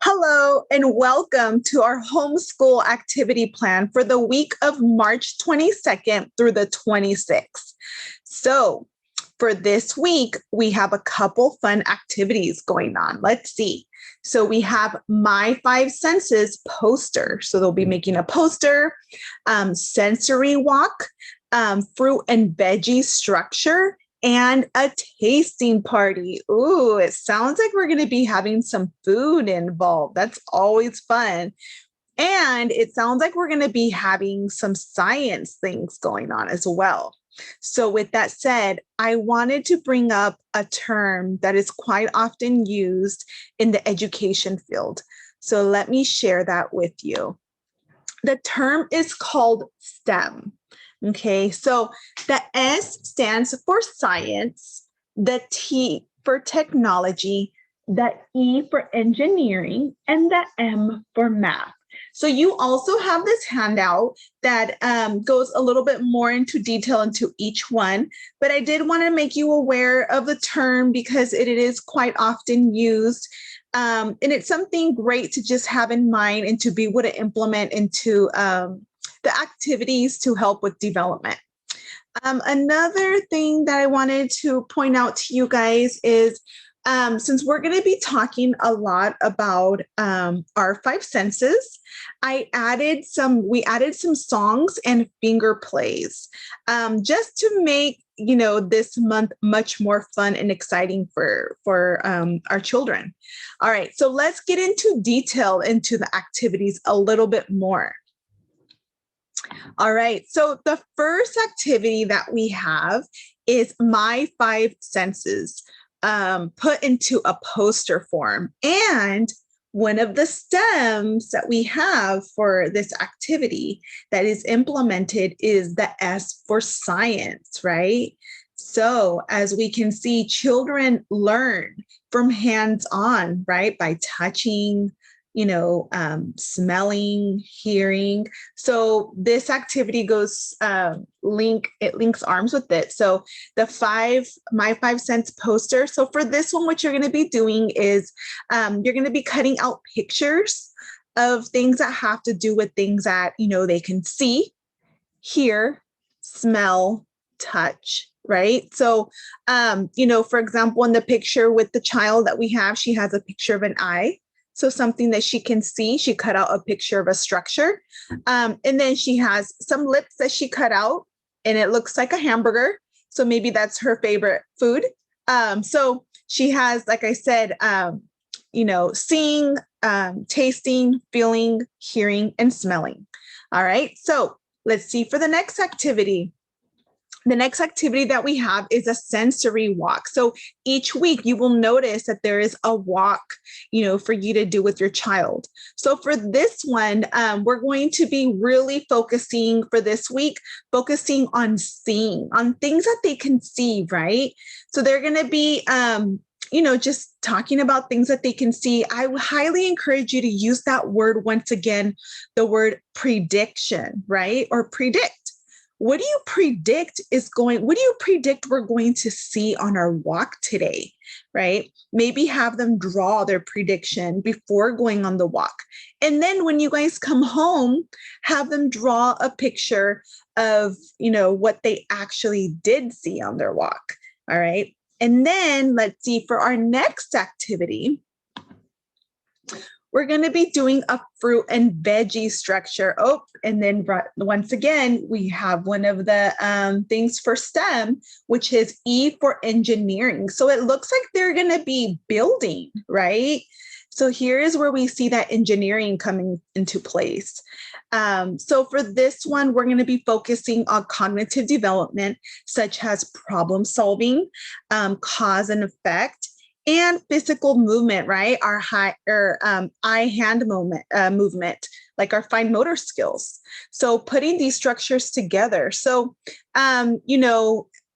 Hello and welcome to our homeschool activity plan for the week of March 22nd through the 26th. So for this week, we have a couple fun activities going on. Let's see. So we have My Five Senses poster. So they'll be making a poster, sensory walk, fruit and veggie structure, and a tasting party. Ooh, it sounds like we're going to be having some food involved. That's always fun. And it sounds like we're going to be having some science things going on as well. So with that said, I wanted to bring up a term that is quite often used in the education field. So let me share that with you. The term is called STEM. Okay, so the S stands for science, the T for technology, the E for engineering, and the M for math. So you also have this handout that goes a little bit more into detail into each one, but I did want to make you aware of the term because it is quite often used. And it's something great to just have in mind and to be able to implement into the activities to help with development. Another thing that I wanted to point out to you guys is since we're going to be talking a lot about our five senses, we added some songs and finger plays just to make this month much more fun and exciting for our children. All right, so let's get into detail into the activities a little bit more. All right, so the first activity that we have is My Five Senses, put into a poster form. And one of the stems that we have for this activity that is implemented is the S for science, right? So as we can see, children learn from hands-on, right? By touching, smelling, hearing. So this activity goes it links arms with it. So the My Five Sense poster. So for this one, what you're going to be doing is you're going to be cutting out pictures of things that have to do with things that they can see, hear, smell, touch. Right. So, for example, in the picture with the child that we have, she has a picture of an eye. So something that she can see, she cut out a picture of a structure. And then she has some lips that she cut out and it looks like a hamburger. So maybe that's her favorite food. So she has, like I said, seeing, tasting, feeling, hearing, and smelling. All right. So let's see for the next activity. The next activity that we have is a sensory walk. So each week you will notice that there is a walk, for you to do with your child. So for this one, we're going to be really focusing for this week, focusing on seeing, on things that they can see, right? So they're going to be, just talking about things that they can see. I would highly encourage you to use that word once again, the word prediction, right? Or predict. What do you predict we're going to see on our walk today, right? Maybe have them draw their prediction before going on the walk. And then when you guys come home, have them draw a picture of, what they actually did see on their walk. All right. And then let's see for our next activity. We're going to be doing a fruit and veggie structure. Oh, and then once again, we have one of the things for STEM, which is E for engineering. So it looks like they're going to be building, right? So here is where we see that engineering coming into place. So for this one, we're going to be focusing on cognitive development, such as problem solving, cause and effect, and physical movement, right? Our eye-hand movement, like our fine motor skills. So putting these structures together. So,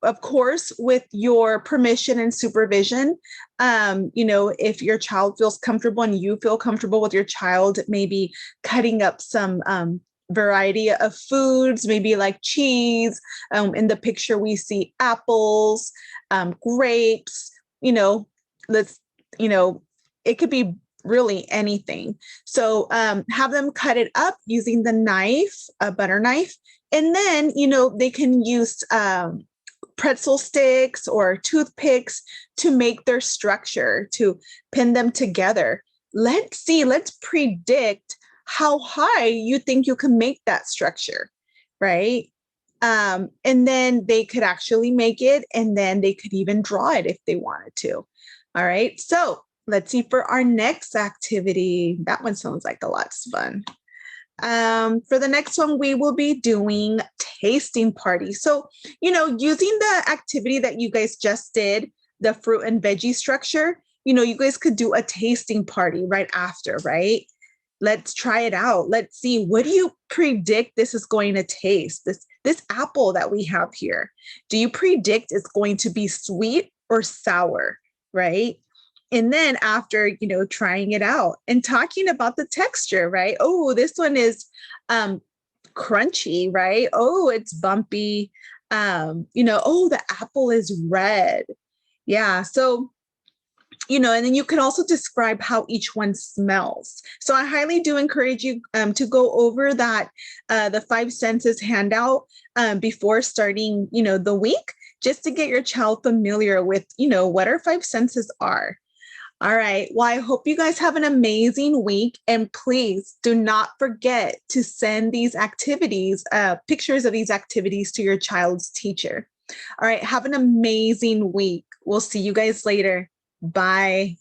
of course, with your permission and supervision, if your child feels comfortable and you feel comfortable with your child, maybe cutting up some variety of foods, maybe like cheese. In the picture, we see apples, grapes, it could be really anything. So have them cut it up using the knife, a butter knife, and then, they can use pretzel sticks or toothpicks to make their structure, to pin them together. Let's predict how high you think you can make that structure, right? And then they could actually make it, and then they could even draw it if they wanted to. All right, so let's see for our next activity. That one sounds like a lot of fun. For the next one, we will be doing tasting party. So, using the activity that you guys just did, the fruit and veggie structure, you guys could do a tasting party right after, right? Let's try it out. Let's see, what do you predict this is going to taste? This apple that we have here, do you predict it's going to be sweet or sour, right? And then after, trying it out and talking about the texture, right? Oh, this one is crunchy, right? Oh, it's bumpy. Oh, the apple is red. Yeah. So, and then you can also describe how each one smells. So I highly do encourage you to go over that, the 5 senses handout before starting, the week, just to get your child familiar with, what our 5 senses are. All right. Well, I hope you guys have an amazing week. And please do not forget to send these activities, pictures of these activities to your child's teacher. All right. Have an amazing week. We'll see you guys later. Bye.